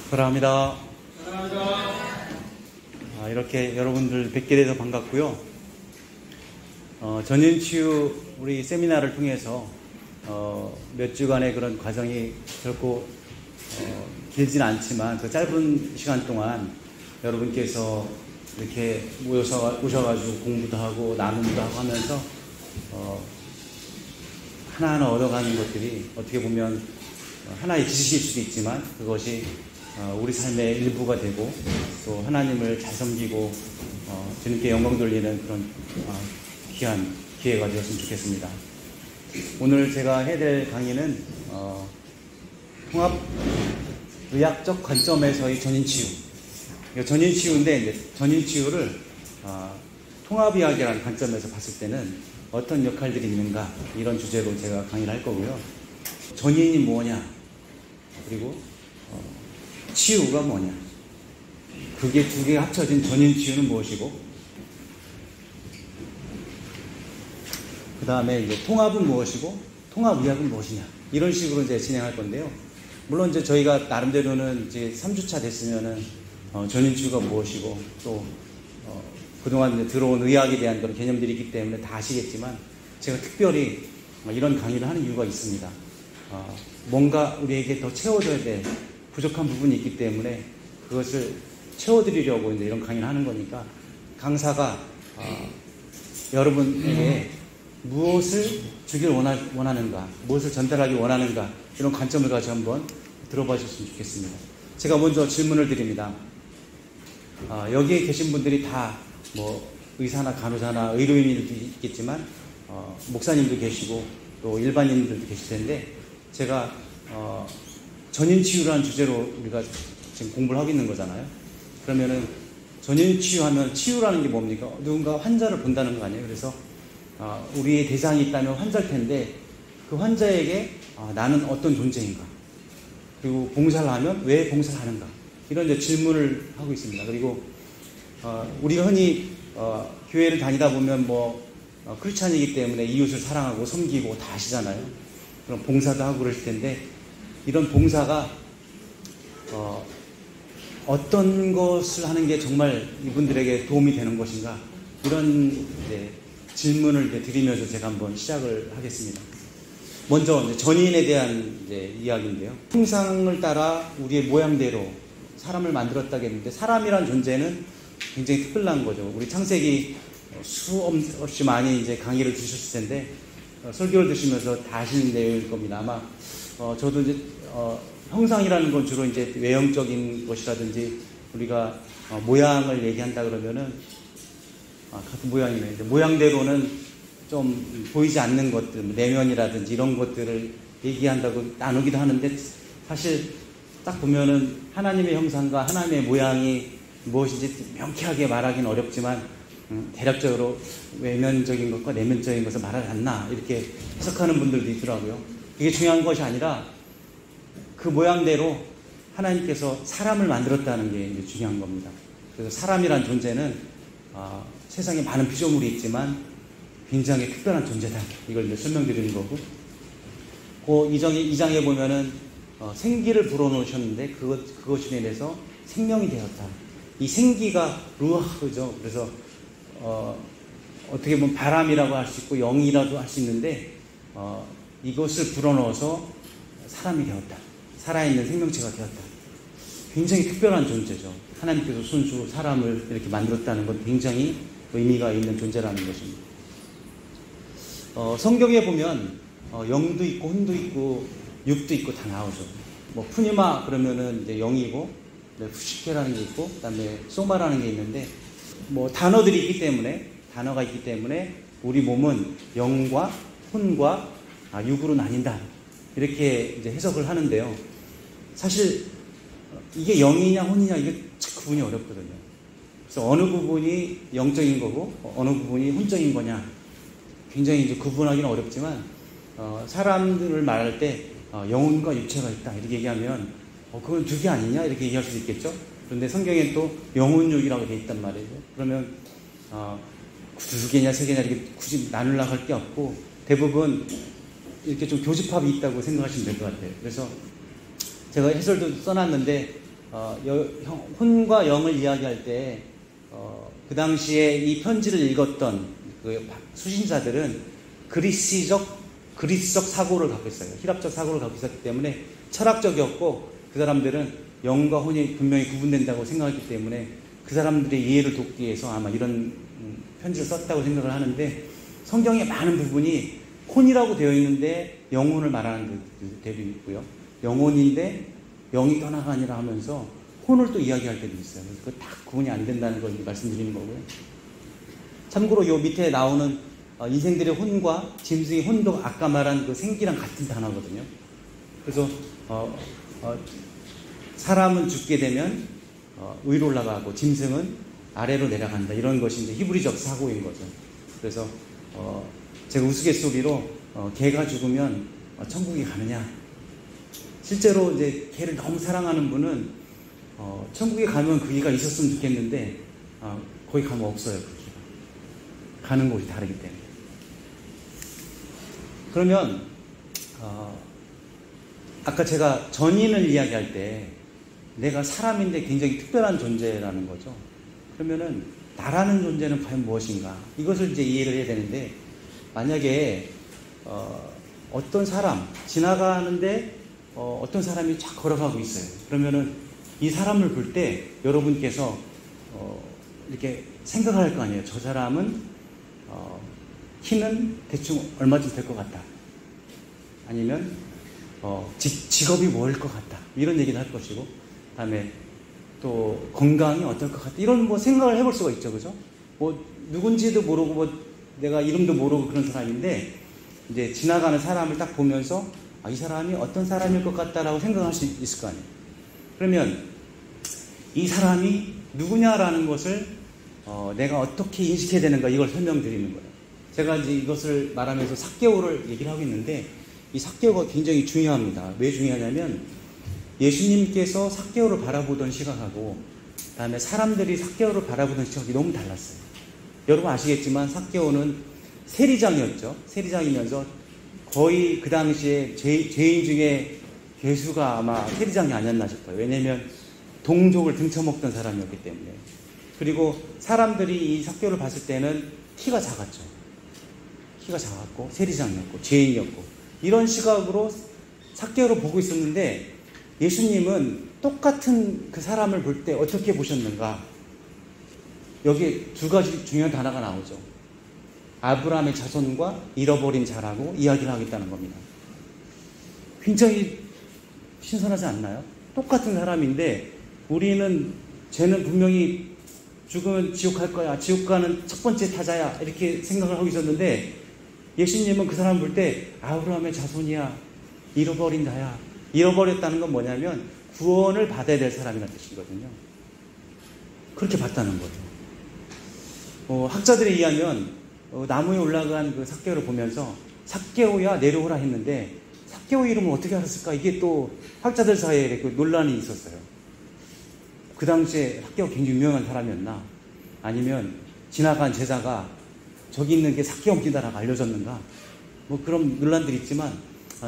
사랑합니다. 이렇게 여러분들 뵙게 돼서 반갑고요. 전인치유 우리 세미나를 통해서 몇 주간의 그런 과정이 결코 길진 않지만 그 짧은 시간 동안 여러분께서 이렇게 오셔가지고 공부도 하고 나눔도 하고 하면서 하나하나 얻어가는 것들이 어떻게 보면 하나의 지식일 수도 있지만 그것이 우리 삶의 일부가 되고 또 하나님을 잘 섬기고 주님께 영광 돌리는 그런 귀한 기회가 되었으면 좋겠습니다. 오늘 제가 해야 될 강의는 통합의학적 관점에서의 전인치유. 전인치유인데 이제 전인치유를 통합의학이라는 관점에서 봤을 때는 어떤 역할들이 있는가 이런 주제로 제가 강의를 할 거고요. 전인이 뭐냐 그리고 치유가 뭐냐, 그게 두 개가 합쳐진 전인치유는 무엇이고, 그 다음에 이제 통합은 무엇이고 통합의학은 무엇이냐, 이런 식으로 이제 진행할 건데요. 물론 이제 저희가 나름대로는 이제 3주차 됐으면은 전인치유가 무엇이고 또 그동안 이제 들어온 의학에 대한 그런 개념들이 있기 때문에 다 아시겠지만 제가 특별히 이런 강의를 하는 이유가 있습니다. 뭔가 우리에게 더 채워줘야 될 부족한 부분이 있기 때문에 그것을 채워드리려고 이제 이런 강의를 하는 거니까 강사가 여러분에게 무엇을 주길 원하는가, 무엇을 전달하기 원하는가, 이런 관점을 가지고 한번 들어봐 주셨으면 좋겠습니다. 제가 먼저 질문을 드립니다. 여기에 계신 분들이 다 뭐 의사나 간호사나 의료인들도 있겠지만 목사님도 계시고 또 일반인들도 계실 텐데 제가 전인치유라는 주제로 우리가 지금 공부를 하고 있는 거잖아요. 그러면은 전인치유하면 치유라는 게 뭡니까? 누군가 환자를 본다는 거 아니에요? 그래서 우리의 대상이 있다면 환자일 텐데 그 환자에게 나는 어떤 존재인가? 그리고 봉사를 하면 왜 봉사를 하는가? 이런 이제 질문을 하고 있습니다. 그리고 우리가 흔히 교회를 다니다 보면 크리스찬이기 때문에 이웃을 사랑하고 섬기고 다 아시잖아요. 그럼 봉사도 하고 그럴 텐데 이런 봉사가 어떤 것을 하는 게 정말 이분들에게 도움이 되는 것인가, 이런 이제 질문을 이제 드리면서 제가 한번 시작을 하겠습니다. 먼저 이제 전인에 대한 이제 이야기인데요. 형상을 따라 우리의 모양대로 사람을 만들었다겠는데 사람이란 존재는 굉장히 특별한 거죠. 우리 창세기 수없이 많이 이제 강의를 주셨을 텐데 설교를 드시면서 다 아시는 내용일 겁니다. 아마 저도 이제 형상이라는 건 주로 이제 외형적인 것이라든지 우리가 모양을 얘기한다 그러면은 같은 모양이네. 이제 모양대로는 좀 보이지 않는 것들, 내면이라든지 이런 것들을 얘기한다고 나누기도 하는데 사실 딱 보면은 하나님의 형상과 하나님의 모양이 무엇인지 명쾌하게 말하기는 어렵지만 대략적으로 외면적인 것과 내면적인 것을 말하지 않나 이렇게 해석하는 분들도 있더라고요. 이게 중요한 것이 아니라 그 모양대로 하나님께서 사람을 만들었다는 게 이제 중요한 겁니다. 그래서 사람이란 존재는 세상에 많은 피조물이 있지만 굉장히 특별한 존재다. 이걸 이제 설명드리는 거고, 그 2장에 보면은 생기를 불어넣으셨는데 그것으로 인해서 생명이 되었다. 이 생기가 루아흐죠. 그래서 어떻게 보면 바람이라고 할 수 있고 영이라도 할 수 있는데 이것을 불어넣어서 사람이 되었다. 살아있는 생명체가 되었다. 굉장히 특별한 존재죠. 하나님께서 순수 사람을 이렇게 만들었다는 건 굉장히 의미가 있는 존재라는 것입니다. 성경에 보면 영도 있고 혼도 있고 육도 있고 다 나오죠. 푸니마 그러면은 이제 영이고, 푸시케라는 게 있고, 그다음에 소마라는 게 있는데 단어가 있기 때문에 우리 몸은 영과 혼과 육으로 나뉜다. 이렇게 이제 해석을 하는데요. 사실 이게 영이냐 혼이냐 이게 구분이 어렵거든요. 그래서 어느 부분이 영적인 거고 어느 부분이 혼적인 거냐 굉장히 이제 구분하기는 어렵지만 사람들을 말할 때 영혼과 육체가 있다 이렇게 얘기하면 그건 두 개 아니냐 이렇게 얘기할 수도 있겠죠. 그런데 성경에 또 영혼육이라고 되어 있단 말이에요. 그러면 두 개냐 세 개냐 이렇게 굳이 나누려고 할 게 없고 대부분 이렇게 좀 교집합이 있다고 생각하시면 될 것 같아요. 그래서 제가 해설도 써놨는데 혼과 영을 이야기할 때 그 당시에 이 편지를 읽었던 그 수신자들은 그리스적 사고를 갖고 있어요. 히랍적 사고를 갖고 있었기 때문에 철학적이었고, 그 사람들은 영과 혼이 분명히 구분된다고 생각했기 때문에 그 사람들의 이해를 돕기 위해서 아마 이런 편지를 썼다고 생각을 하는데, 성경의 많은 부분이 혼이라고 되어 있는데 영혼을 말하는 데도 있고요, 영혼인데 영이 떠나가니라 하면서 혼을 또 이야기할 때도 있어요. 그래서 그거 딱 구분이 안 된다는 걸 말씀드리는 거고요. 참고로 요 밑에 나오는 인생들의 혼과 짐승의 혼도 아까 말한 그 생기랑 같은 단어거든요. 그래서 사람은 죽게 되면 위로 올라가고 짐승은 아래로 내려간다, 이런 것이 이제 히브리적 사고인 거죠. 그래서 제가 우스갯소리로 개가 죽으면 천국에 가느냐, 실제로 이제 개를 너무 사랑하는 분은 천국에 가면 그 개가 있었으면 좋겠는데 거기 가면 없어요. 그 개가 가는 곳이 다르기 때문에. 그러면 아까 제가 전인을 이야기할 때 내가 사람인데 굉장히 특별한 존재라는 거죠. 그러면은 나라는 존재는 과연 무엇인가, 이것을 이제 이해를 해야 되는데, 만약에 어떤 사람 지나가는데 어떤 사람이 쫙 걸어가고 있어요. 그러면은 이 사람을 볼 때 여러분께서 이렇게 생각할 거 아니에요. 저 사람은 키는 대충 얼마쯤 될 것 같다, 아니면 직업이 뭐일 것 같다, 이런 얘기도 할 것이고, 다음에 또 건강이 어떨 것 같다, 이런 뭐 생각을 해볼 수가 있죠. 그죠? 뭐 누군지도 모르고 뭐 내가 이름도 모르고 그런 사람인데, 이제 지나가는 사람을 딱 보면서 이 사람이 어떤 사람일 것 같다라고 생각할 수 있을 거 아니에요. 그러면 이 사람이 누구냐라는 것을 내가 어떻게 인식해야 되는가, 이걸 설명드리는 거예요. 제가 이제 이것을 말하면서 삭개오를 얘기를 하고 있는데, 이 삭개오가 굉장히 중요합니다. 왜 중요하냐면 예수님께서 삭개오를 바라보던 시각하고 그다음에 사람들이 삭개오를 바라보던 시각이 너무 달랐어요. 여러분 아시겠지만 삭개오는 세리장이었죠. 세리장이면서 거의 그 당시에 죄인 중에 괴수가 아마 세리장이 아니었나 싶어요. 왜냐하면 동족을 등쳐먹던 사람이었기 때문에. 그리고 사람들이 이 삭개오를 봤을 때는 키가 작았죠. 키가 작았고 세리장이었고 죄인이었고, 이런 시각으로 삭개오를 보고 있었는데, 예수님은 똑같은 그 사람을 볼 때 어떻게 보셨는가, 여기에 두 가지 중요한 단어가 나오죠. 아브라함의 자손과 잃어버린 자라고 이야기를 하겠다는 겁니다. 굉장히 신선하지 않나요? 똑같은 사람인데 쟤는 분명히 죽으면 지옥 갈 거야, 지옥 가는 첫 번째 타자야, 이렇게 생각을 하고 있었는데, 예수님은 그 사람 볼 때 아브라함의 자손이야, 잃어버린 자야. 잃어버렸다는 건 뭐냐면 구원을 받아야 될 사람이라는 뜻이거든요. 그렇게 봤다는 거죠. 학자들에 의하면 나무에 올라간 그 삭개오를 보면서 삭개오야 내려오라 했는데, 삭개오 이름을 어떻게 알았을까, 이게 또 학자들 사이에 그 논란이 있었어요. 그 당시에 삭개오가 굉장히 유명한 사람이었나, 아니면 지나간 제자가 저기 있는 게 삭개오입니다라고 알려졌는가, 뭐 그런 논란들이 있지만,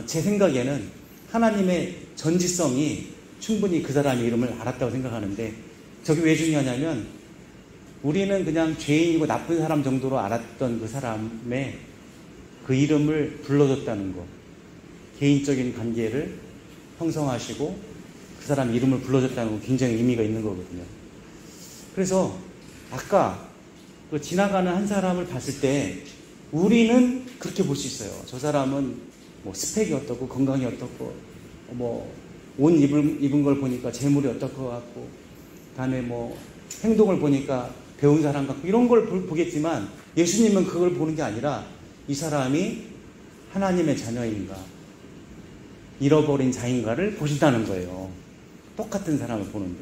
제 생각에는 하나님의 전지성이 충분히 그 사람의 이름을 알았다고 생각하는데, 저게 왜 중요하냐면 우리는 그냥 죄인이고 나쁜 사람 정도로 알았던 그 사람의 그 이름을 불러줬다는 것, 개인적인 관계를 형성하시고 그 사람 이름을 불러줬다는 건 굉장히 의미가 있는 거거든요. 그래서 아까 그 지나가는 한 사람을 봤을 때 우리는 그렇게 볼 수 있어요. 저 사람은 뭐 스펙이 어떻고 건강이 어떻고 뭐 옷 입은 걸 보니까 재물이 어떨 것 같고, 다음에 뭐 행동을 보니까 배운 사람 같고, 이런 걸 보겠지만 예수님은 그걸 보는 게 아니라 이 사람이 하나님의 자녀인가 잃어버린 자인가를 보신다는 거예요. 똑같은 사람을 보는데.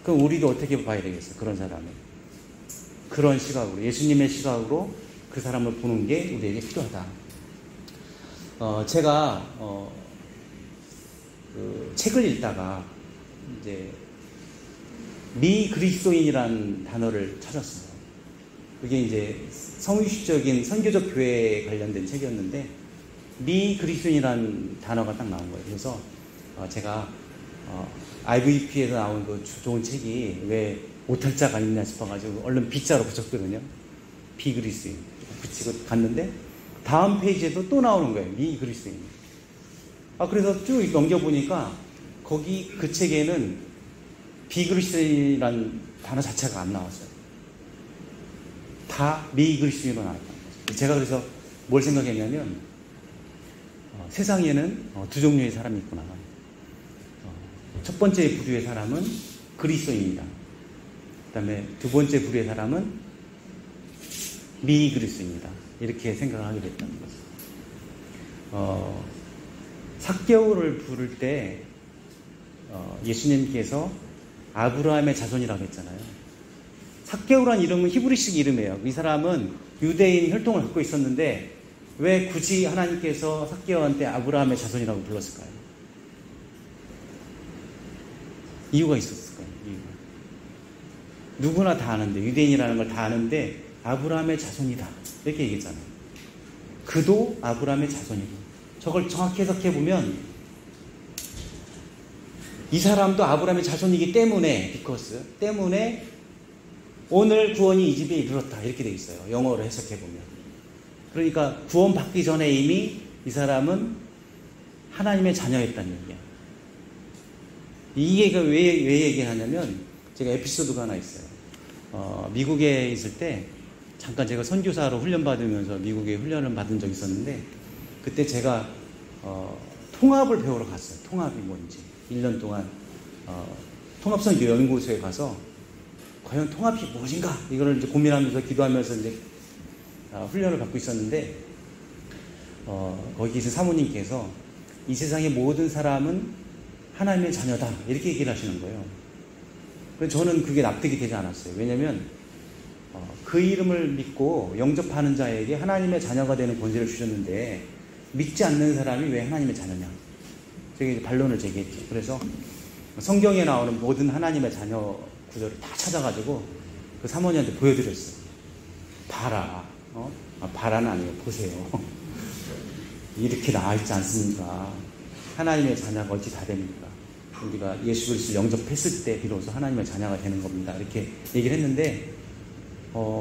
그럼 우리도 어떻게 봐야 되겠어요? 그런 사람을 그런 시각으로, 예수님의 시각으로 그 사람을 보는 게 우리에게 필요하다. 제가 그 책을 읽다가 이제 미그리스도인이라는 단어를 찾았어요. 그게 이제 성유식적인 선교적 교회에 관련된 책이었는데, 미그리스도인이라는 단어가 딱 나온 거예요. 그래서 제가 IVP에서 나온 그 좋은 책이 왜 오탈자가 있냐 싶어가지고 얼른 B자로 붙였거든요. 비그리스인 붙이고 갔는데 다음 페이지에도 또 나오는 거예요. 미그리스인. 그래서 쭉 넘겨보니까 거기 그 책에는 비그리스인이라는 단어 자체가 안 나왔어요. 다 미그리스인으로 나왔다는 거죠. 제가 그래서 뭘 생각했냐면 세상에는 두 종류의 사람이 있구나. 첫 번째 부류의 사람은 그리스도인이다. 그 다음에 두 번째 부류의 사람은 미그리스도인이다. 이렇게 생각을 하게 됐다는 거죠. 삭개오를 부를 때 예수님께서 아브라함의 자손이라고 했잖아요. 삭개오라는 이름은 히브리식 이름이에요. 이 사람은 유대인 혈통을 갖고 있었는데 왜 굳이 하나님께서 삭개오한테 아브라함의 자손이라고 불렀을까요? 이유가 있었을 거예요. 이유가. 누구나 다 아는데, 유대인이라는 걸 다 아는데 아브라함의 자손이다 이렇게 얘기했잖아요. 그도 아브라함의 자손이고, 저걸 정확히 해석해보면 이 사람도 아브라함의 자손이기 때문에, because 때문에 오늘 구원이 이 집에 이르렀다 이렇게 돼 있어요. 영어로 해석해보면. 그러니까 구원받기 전에 이미 이 사람은 하나님의 자녀였다는 얘기야. 이 얘기가 왜 얘기하냐면, 제가 에피소드가 하나 있어요. 미국에 있을 때 잠깐 제가 선교사로 훈련받으면서 미국에 훈련을 받은 적이 있었는데, 그때 제가 통합을 배우러 갔어요. 통합이 뭔지 1년 동안 통합선교 연구소에 가서 과연 통합이 무엇인가 이거를 이제 고민하면서 기도하면서 이제 훈련을 받고 있었는데, 거기 계신 사모님께서 이 세상의 모든 사람은 하나님의 자녀다 이렇게 얘기를 하시는 거예요. 그래서 저는 그게 납득이 되지 않았어요. 왜냐하면 그 이름을 믿고 영접하는 자에게 하나님의 자녀가 되는 권세를 주셨는데 믿지 않는 사람이 왜 하나님의 자녀냐, 제가 이제 반론을 제기했죠. 그래서 성경에 나오는 모든 하나님의 자녀 구절을 다 찾아가지고 그 사모님한테 보여드렸어요. 봐라. 봐라는 아니에요. 보세요. 이렇게 나와있지 않습니까? 하나님의 자녀가 어찌 다 됩니까? 우리가 예수 그리스도를 영접했을 때 비로소 하나님의 자녀가 되는 겁니다. 이렇게 얘기를 했는데,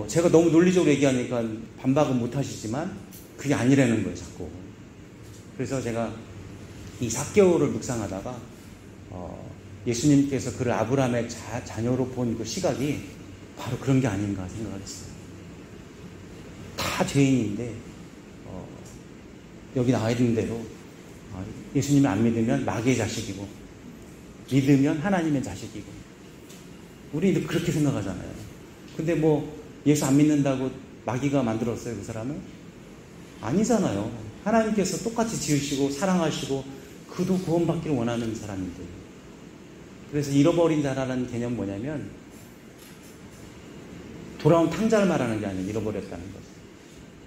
제가 너무 논리적으로 얘기하니까 반박은 못 하시지만 그게 아니라는 거예요, 자꾸. 그래서 제가 이 삭개오를 묵상하다가 예수님께서 그를 아브라함의 자녀로 본 그 시각이 바로 그런 게 아닌가 생각을 했어요. 다 죄인인데 여기 나와 있는 대로 예수님을 안 믿으면 마귀의 자식이고 믿으면 하나님의 자식이고, 우리는 그렇게 생각하잖아요. 근데 뭐 예수 안 믿는다고 마귀가 만들었어요, 그 사람을? 아니잖아요. 하나님께서 똑같이 지으시고 사랑하시고 그도 구원받기를 원하는 사람인데. 그래서 잃어버린 자라는 개념 뭐냐면, 돌아온 탕자를 말하는 게 아니라 잃어버렸다는 거죠.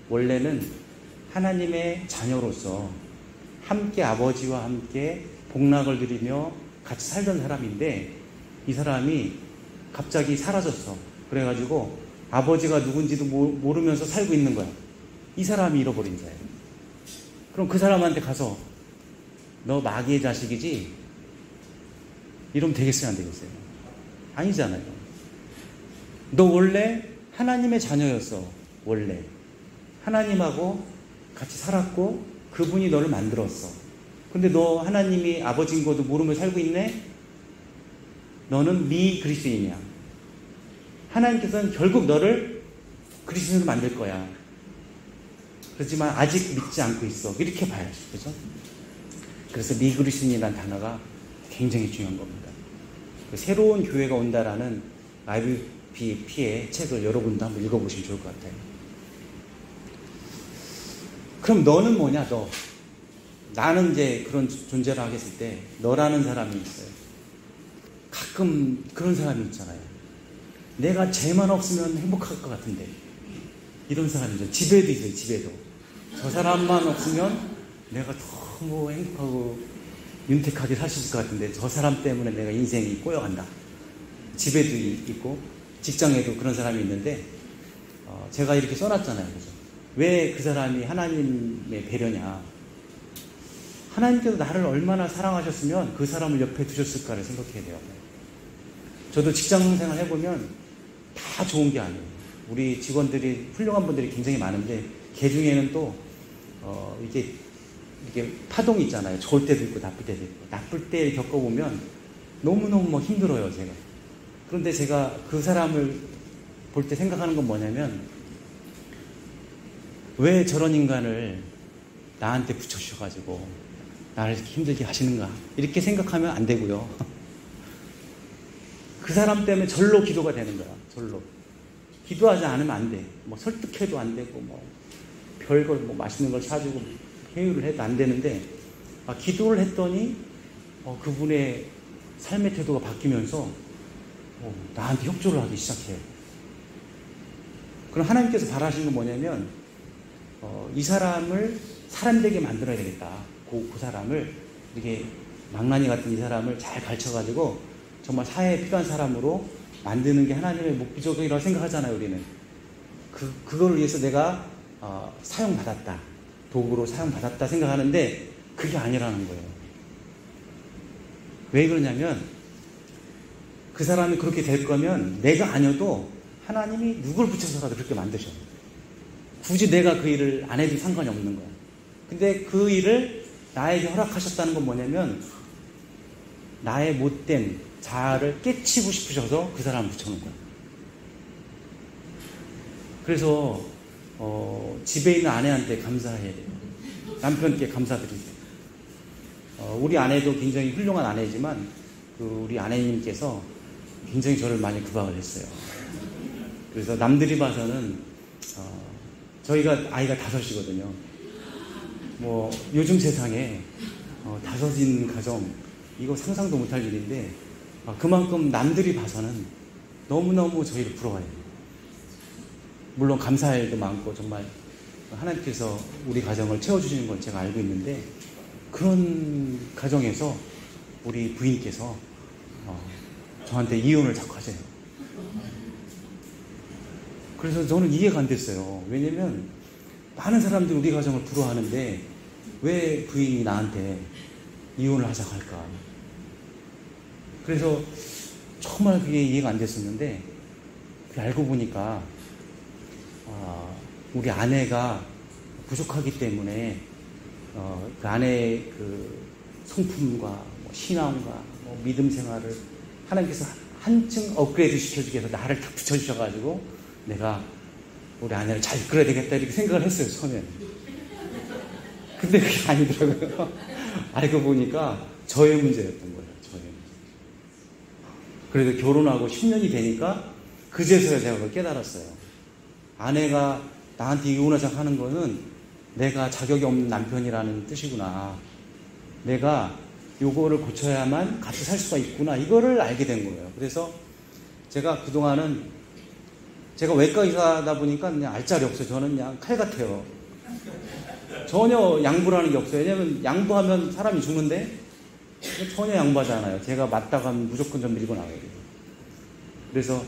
원래는 하나님의 자녀로서 함께 아버지와 함께 복락을 누리며 같이 살던 사람인데, 이 사람이 갑자기 사라졌어. 그래가지고 아버지가 누군지도 모르면서 살고 있는 거야. 이 사람이 잃어버린 자예요. 그럼 그 사람한테 가서 너 마귀의 자식이지? 이러면 되겠어요, 안 되겠어요? 아니잖아요. 너 원래 하나님의 자녀였어. 원래 하나님하고 같이 살았고 그분이 너를 만들었어. 근데 너 하나님이 아버지인 것도 모르며 살고 있네? 너는 미그리스도인이야. 하나님께서는 결국 너를 그리스도인으로 만들 거야. 그렇지만 아직 믿지 않고 있어. 이렇게 봐야죠. 그죠? 그래서 미그리스도인이라는 단어가 굉장히 중요한 겁니다. 새로운 교회가 온다라는 IVP의 책을 여러분도 한번 읽어보시면 좋을 것 같아요. 그럼 너는 뭐냐, 너? 나는 이제 그런 존재를 하겠을 때 너라는 사람이 있어요. 가끔 그런 사람이 있잖아요. 내가 쟤만 없으면 행복할 것 같은데, 이런 사람이죠. 집에도 있어요. 집에도 저 사람만 없으면 내가 너무 행복하고 윤택하게 살 수 있을 것 같은데 저 사람 때문에 내가 인생이 꼬여간다. 집에도 있고 직장에도 그런 사람이 있는데, 제가 이렇게 써놨잖아요. 그죠? 왜 그 사람이 하나님의 배려냐. 하나님께서 나를 얼마나 사랑하셨으면 그 사람을 옆에 두셨을까를 생각해야 돼요. 저도 직장 생활 해보면 다 좋은 게 아니에요. 우리 직원들이, 훌륭한 분들이 굉장히 많은데, 개 중에는 또, 이게 파동이 있잖아요. 좋을 때도 있고, 나쁠 때도 있고. 나쁠 때 겪어보면 너무너무 힘들어요, 제가. 그런데 제가 그 사람을 볼 때 생각하는 건 뭐냐면, 왜 저런 인간을 나한테 붙여주셔가지고, 나를 이렇게 힘들게 하시는가. 이렇게 생각하면 안 되고요. 그 사람 때문에 절로 기도가 되는 거야, 절로. 기도하지 않으면 안 돼. 뭐 설득해도 안 되고, 뭐 별걸 뭐 맛있는 걸 사주고 회유를 해도 안 되는데, 기도를 했더니 그분의 삶의 태도가 바뀌면서 나한테 협조를 하기 시작해요. 그럼 하나님께서 바라시는 건 뭐냐면, 이 사람을 사람 되게 만들어야 되겠다. 그 사람을, 이렇게 망나니 같은 이 사람을 잘 가르쳐가지고 정말 사회에 필요한 사람으로 만드는 게 하나님의 목적이라고 생각하잖아요, 우리는. 그걸 위해서 내가 사용받았다. 도구로 사용받았다 생각하는데, 그게 아니라는 거예요. 왜 그러냐면, 그 사람이 그렇게 될 거면 내가 아니어도 하나님이 누굴 붙여서라도 그렇게 만드셔. 굳이 내가 그 일을 안 해도 상관이 없는 거야. 근데 그 일을 나에게 허락하셨다는 건 뭐냐면, 나의 못된 자아를 깨치고 싶으셔서 그 사람을 붙여놓은 거야. 그래서 집에 있는 아내한테 감사해야 돼요. 남편께 감사드리세요. 우리 아내도 굉장히 훌륭한 아내지만, 우리 아내님께서 굉장히 저를 많이 구박을 했어요. 그래서 남들이 봐서는, 저희가 아이가 5이거든요. 뭐 요즘 세상에 5인 가정, 이거 상상도 못할 일인데, 그만큼 남들이 봐서는 너무너무 저희를 부러워해요. 물론 감사할 일도 많고, 정말 하나님께서 우리 가정을 채워주시는 건 제가 알고 있는데, 그런 가정에서 우리 부인께서 저한테 이혼을 자꾸 하세요. 그래서 저는 이해가 안 됐어요. 왜냐면 많은 사람들이 우리 가정을 부러워하는데 왜 부인이 나한테 이혼을 하자고 할까. 그래서 정말 그게 이해가 안 됐었는데, 알고 보니까 우리 아내가 부족하기 때문에 그 아내의 그 성품과 뭐 신앙과 뭐 믿음 생활을 하나님께서 한층 업그레이드 시켜주기 위해서 나를 딱 붙여주셔가지고 내가 우리 아내를 잘 이끌어야 되겠다, 이렇게 생각을 했어요, 처음에는. 근데 그게 아니더라고요. 알고 보니까 저의 문제였던 거예요, 저의 문제. 그래서 결혼하고 10년이 되니까 그제서야 제가 그걸 깨달았어요. 아내가 나한테 이혼하자고 하는 거는 내가 자격이 없는 남편이라는 뜻이구나. 내가 요거를 고쳐야만 같이 살 수가 있구나. 이거를 알게 된 거예요. 그래서 제가 그동안은, 제가 외과 의사다 보니까 그냥 알짜리 없어요. 저는 그냥 칼 같아요. 전혀 양보라는 게 없어요. 왜냐면 양보하면 사람이 죽는데 전혀 양보하지 않아요. 제가 맞다가 하면 무조건 좀 밀고 나가요. 그래서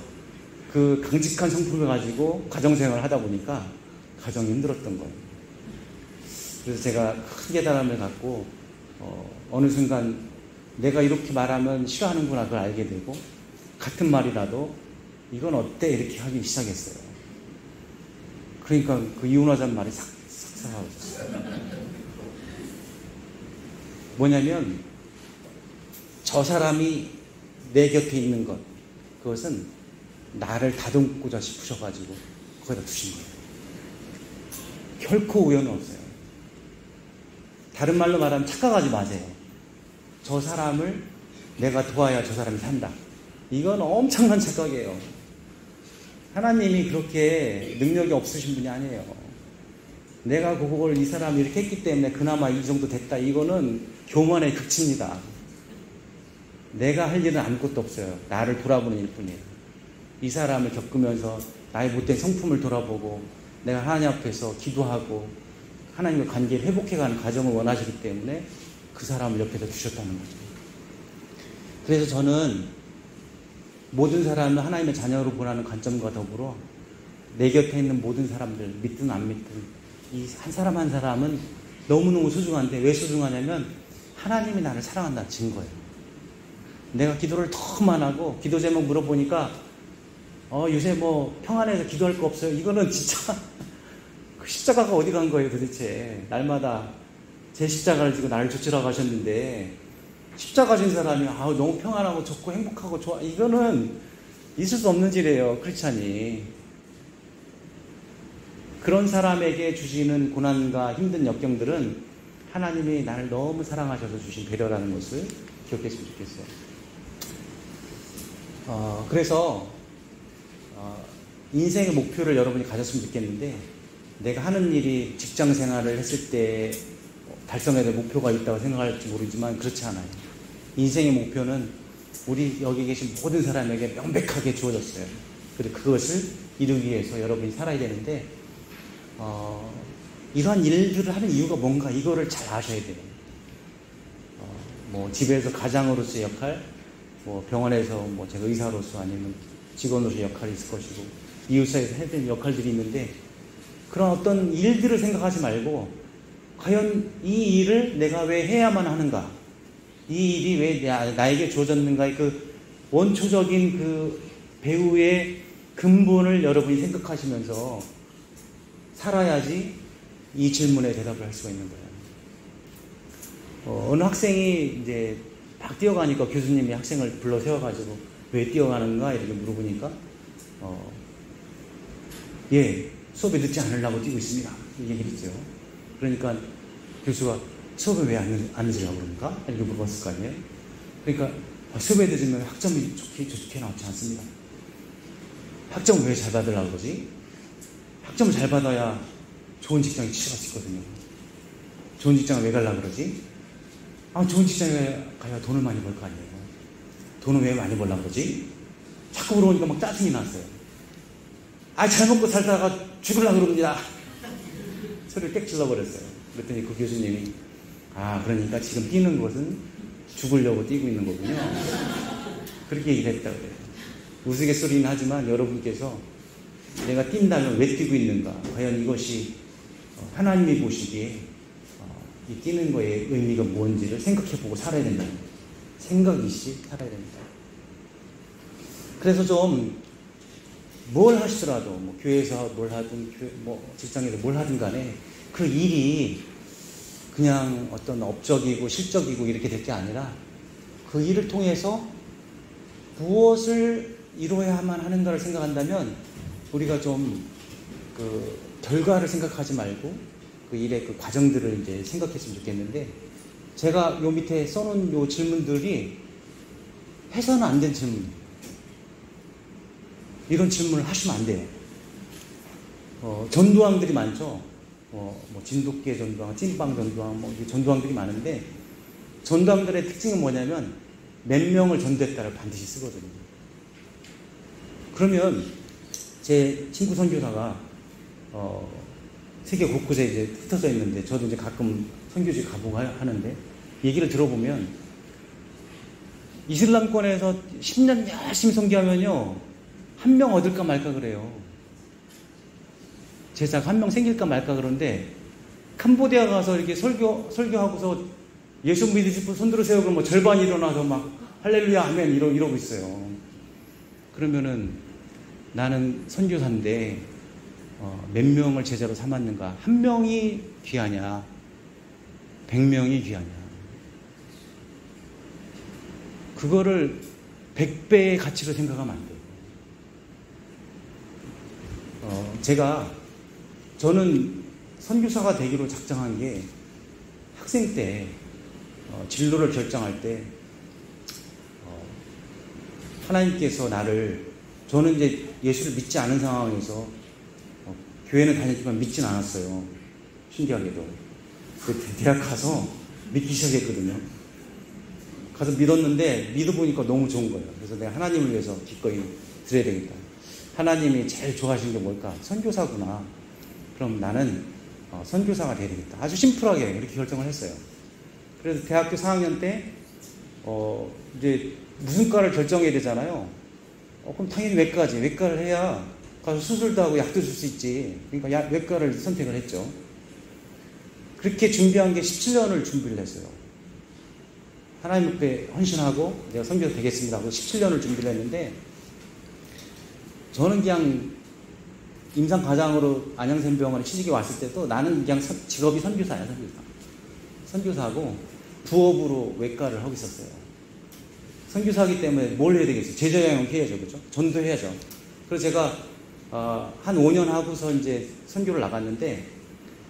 그 강직한 성품을 가지고 가정생활을 하다 보니까 가정이 힘들었던 거예요. 그래서 제가 큰 깨달음을 갖고 어느 순간 내가 이렇게 말하면 싫어하는구나, 그걸 알게 되고, 같은 말이라도 이건 어때? 이렇게 하기 시작했어요. 그러니까 그 이혼하자는 말이 싹싹하고 있었어요. 뭐냐면, 저 사람이 내 곁에 있는 것, 그것은 나를 다듬고자 싶으셔가지고 거기다 두신 거예요. 결코 우연은 없어요. 다른 말로 말하면 착각하지 마세요. 저 사람을 내가 도와야 저 사람이 산다. 이건 엄청난 착각이에요. 하나님이 그렇게 능력이 없으신 분이 아니에요. 내가 그걸 이 사람이 이렇게 했기 때문에 그나마 이 정도 됐다. 이거는 교만의 극치입니다. 내가 할 일은 아무것도 없어요. 나를 돌아보는 일뿐이에요. 이 사람을 겪으면서 나의 못된 성품을 돌아보고 내가 하나님 앞에서 기도하고 하나님과 관계를 회복해가는 과정을 원하시기 때문에 그 사람을 옆에서 두셨다는 거죠. 그래서 저는 모든 사람을 하나님의 자녀로 보라는 관점과 더불어 내 곁에 있는 모든 사람들, 믿든 안 믿든 이 한 사람 한 사람은 너무너무 소중한데 왜 소중하냐면 하나님이 나를 사랑한다는 증거예요. 내가 기도를 더만 하고 기도 제목 물어보니까 요새 뭐 평안해서 기도할 거 없어요. 이거는 진짜 그 십자가가 어디 간 거예요 도대체. 날마다 제 십자가를 지고 나를 쫓으러 가셨는데 십자가 진 사람이 너무 평안하고 좋고 행복하고 좋아, 이거는 있을 수 없는 일이에요. 크리스찬이. 그런 사람에게 주시는 고난과 힘든 역경들은 하나님이 나를 너무 사랑하셔서 주신 배려라는 것을 기억했으면 좋겠어요. 그래서 인생의 목표를 여러분이 가졌으면 좋겠는데, 내가 하는 일이 직장 생활을 했을 때 달성해야 될 목표가 있다고 생각할지 모르지만 그렇지 않아요. 인생의 목표는 우리 여기 계신 모든 사람에게 명백하게 주어졌어요. 그리고 그것을 이루기 위해서 여러분이 살아야 되는데, 이러한 일들을 하는 이유가 뭔가, 이거를 잘 아셔야 돼요. 뭐 집에서 가장으로서의 역할, 뭐 병원에서 뭐 제가 의사로서 아니면 직원으로서의 역할이 있을 것이고, 이웃사회에서 해야 되는 역할들이 있는데, 그런 어떤 일들을 생각하지 말고 과연 이 일을 내가 왜 해야만 하는가, 이 일이 왜 나에게 주어졌는가의 그 원초적인 그 배우의 근본을 여러분이 생각하시면서 살아야지 이 질문에 대답을 할 수가 있는 거예요. 어느 학생이 이제 막 뛰어가니까 교수님이 학생을 불러 세워가지고 왜 뛰어가는가 이렇게 물어보니까 수업에 늦지 않으려고 뛰고 있습니다, 이 얘기를 했죠. 그러니까 교수가 수업에 왜 안 늦으려고 그러는가 이렇게 물어봤을 거 아니에요. 그러니까 수업에 늦으면 학점이 좋게 나오지 않습니다. 학점을 왜 잘 받으려고 그러지? 학점을 잘 받아야 좋은 직장에 취직할 수 있거든요. 좋은 직장을 왜 가려고 그러지? 좋은 직장에 가야 돈을 많이 벌 거 아니에요. 돈을 왜 많이 벌려고 그러지? 자꾸 물어보니까 막 짜증이 났어요. 잘 먹고 살다가 죽으려고 그럽니다. 소리를 땡 질러버렸어요. 그랬더니 그 교수님이 그러니까 지금 뛰는 것은 죽으려고 뛰고 있는 거군요. 그렇게 얘기를 했다고 그래요. 우스갯소리는 하지만 여러분께서 내가 뛴다면 왜 뛰고 있는가, 과연 이것이 하나님이 보시기에 이 뛰는 거의 의미가 뭔지를 생각해보고 살아야 된다는 거예요. 생각이시 살아야 됩니다. 그래서 좀 뭘 하시더라도, 뭐 교회에서 뭘 하든 뭐 직장에서 뭘 하든 간에 그 일이 그냥 어떤 업적이고 실적이고 이렇게 될 게 아니라 그 일을 통해서 무엇을 이루어야만 하는가를 생각한다면 우리가 좀 그 결과를 생각하지 말고 그 일의 그 과정들을 이제 생각했으면 좋겠는데, 제가 요 밑에 써놓은 요 질문들이 해서는 안 된 질문이에요. 이런 질문을 하시면 안 돼요. 전두왕들이 많죠. 뭐 진돗개 전두왕, 찐빵 전두왕, 뭐 전두왕들이 많은데, 전두왕들의 특징은 뭐냐면 몇 명을 전도했다를 반드시 쓰거든요. 그러면 제 친구 선교사가 세계 곳곳에 이제 흩어져 있는데, 저도 이제 가끔 선교지 가보고 하는데, 얘기를 들어보면 이슬람권에서 10년 열심히 선교하면요, 한 명 얻을까 말까 그래요. 제자가 한 명 생길까 말까 그러는데, 캄보디아 가서 이렇게 설교하고서 예수 믿으실 분 손들어 세우고 뭐 절반이 일어나서 막 할렐루야 아멘 이러고 있어요. 그러면은 나는 선교사인데 몇 명을 제자로 삼았는가? 한 명이 귀하냐? 100명이 귀하냐? 그거를 100배의 가치로 생각하면 안 돼요. 저는 선교사가 되기로 작정한 게 학생 때 진로를 결정할 때 하나님께서 저는 이제 예수를 믿지 않은 상황에서 교회는 다녔지만 믿진 않았어요. 신기하게도. 대학 가서 믿기 시작했거든요. 가서 믿었는데 믿어보니까 너무 좋은 거예요. 그래서 내가 하나님을 위해서 기꺼이 드려야 되겠다. 하나님이 제일 좋아하시는 게 뭘까? 선교사구나. 그럼 나는 선교사가 돼야 되겠다. 아주 심플하게 이렇게 결정을 했어요. 그래서 대학교 4학년 때 이제 무슨 과를 결정해야 되잖아요. 그럼 당연히 외과지. 외과를 해야 가서 수술도 하고 약도 줄 수 있지. 그러니까 외과를 선택을 했죠. 그렇게 준비한 게 17년을 준비를 했어요. 하나님 앞에 헌신하고 내가 선교사 되겠습니다 하고 17년을 준비를 했는데, 저는 그냥 임상과장으로 안양샘병원에 취직이 왔을 때도 나는 그냥 직업이 선교사야. 선교사하고 부업으로 외과를 하고 있었어요. 선교사이기 때문에 뭘 해야 되겠어요? 제자양육 해야죠. 그죠? 전도해야죠. 그래서 제가 한 5년 하고서 이제 선교를 나갔는데,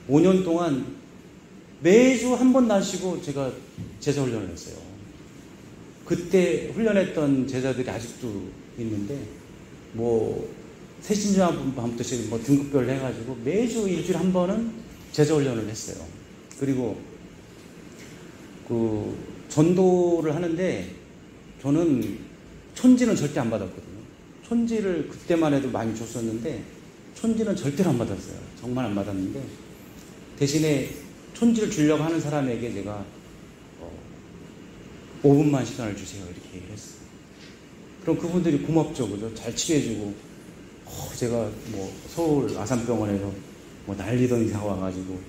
5년 동안 매주 한 번 나시고 제가 제자 훈련을 했어요. 그때 훈련했던 제자들이 아직도 있는데, 뭐 새신자부터 뭐 등급별로 해가지고 매주 일주일에 한 번은 제자 훈련을 했어요. 그리고 그 전도를 하는데, 저는 촌지는 절대 안 받았거든요. 촌지를 그때만 해도 많이 줬었는데 촌지는 절대로 안 받았어요. 정말 안 받았는데, 대신에 촌지를 주려고 하는 사람에게 제가 5분만 시간을 주세요 이렇게 얘기를 했어요. 그럼 그분들이 고맙죠. 그죠? 잘 치료해주고, 제가 뭐 서울 아산병원에서 뭐 난리던 이사 와가지고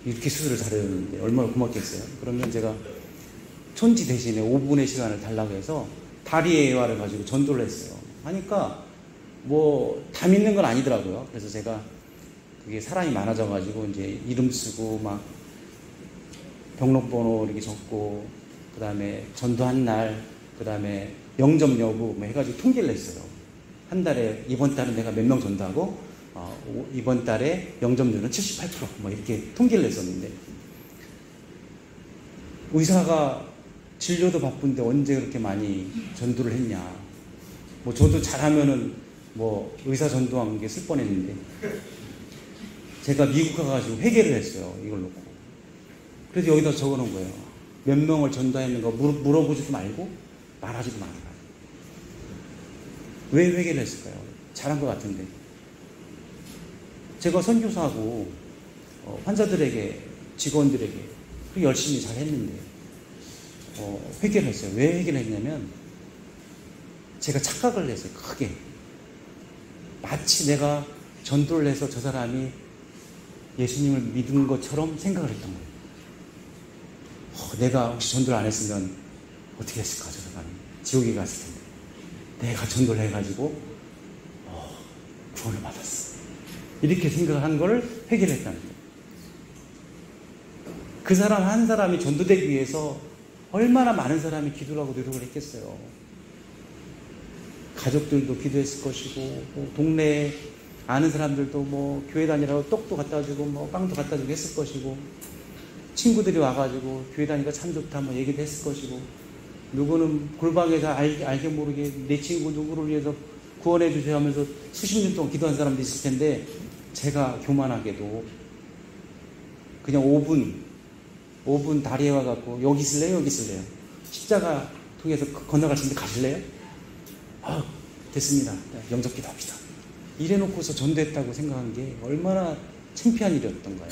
이렇게 수술을 잘해줬는데 얼마나 고맙겠어요. 그러면 제가 촌지 대신에 5분의 시간을 달라고 해서 다리 예화를 가지고 전도를 했어요. 하니까 뭐 다 믿는 건 아니더라고요. 그래서 제가 그게 사람이 많아져가지고 이제 이름 쓰고 막 병록번호 이렇게 적고, 그 다음에 전도한 날, 그 다음에 영접 여부 뭐 해가지고 통계를 냈어요. 한 달에, 이번 달은 내가 몇 명 전도하고, 이번 달에 영접률은 78%뭐 이렇게 통계를 냈었는데, 의사가 진료도 바쁜데 언제 그렇게 많이 전도를 했냐. 뭐 저도 잘하면은 뭐 의사 전도한 게 쓸 뻔했는데, 제가 미국 가가지고 회계를 했어요. 이걸 놓고. 그래서 여기다 적어놓은 거예요. 몇 명을 전도했는가 물어보지도 말고 말하지도 말아라. 왜 회계를 했을까요? 잘한 것 같은데. 제가 선교사하고 환자들에게, 직원들에게 열심히 잘 했는데 회계를 했어요. 왜 회계를 했냐면, 제가 착각을 했어요. 크게. 마치 내가 전도를 해서 저 사람이 예수님을 믿은 것처럼 생각을 했던 거예요. 내가 혹시 전도를 안 했으면 어떻게 했을까, 저 사람이. 지옥에 갔을 텐데. 내가 전도를 해가지고 구원을 받았어. 이렇게 생각한 걸 회개를 했다는 거예요. 그 사람 한 사람이 전도되기 위해서 얼마나 많은 사람이 기도를 하고 노력을 했겠어요. 가족들도 기도했을 것이고, 동네에 아는 사람들도 뭐 교회 다니라고 떡도 갖다 주고 뭐 빵도 갖다 주고 했을 것이고, 친구들이 와가지고 교회 다니니까 참 좋다 뭐 얘기도 했을 것이고, 누구는 골방에서 알게 모르게 내 친구 누구를 위해서 구원해 주세요 하면서 수십 년 동안 기도한 사람도 있을 텐데, 제가 교만하게도 그냥 5분 다리에 와갖고 여기 있을래요? 여기 있을래요? 십자가 통해서 건너갈 수 있는데 가실래요? 됐습니다. 영접 기도합시다. 이래놓고서 전도했다고 생각한 게 얼마나 창피한 일이었던가요.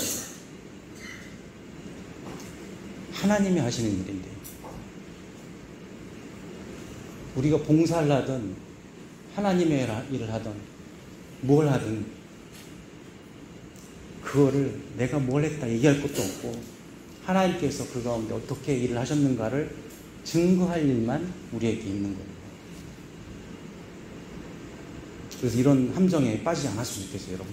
하나님이 하시는 일인데, 우리가 봉사를 하든 하나님의 일을 하든 뭘 하든 그거를 내가 뭘 했다 얘기할 것도 없고, 하나님께서 그 가운데 어떻게 일을 하셨는가를 증거할 일만 우리에게 있는 거예요. 그래서 이런 함정에 빠지지 않았으면 좋겠어요, 여러분.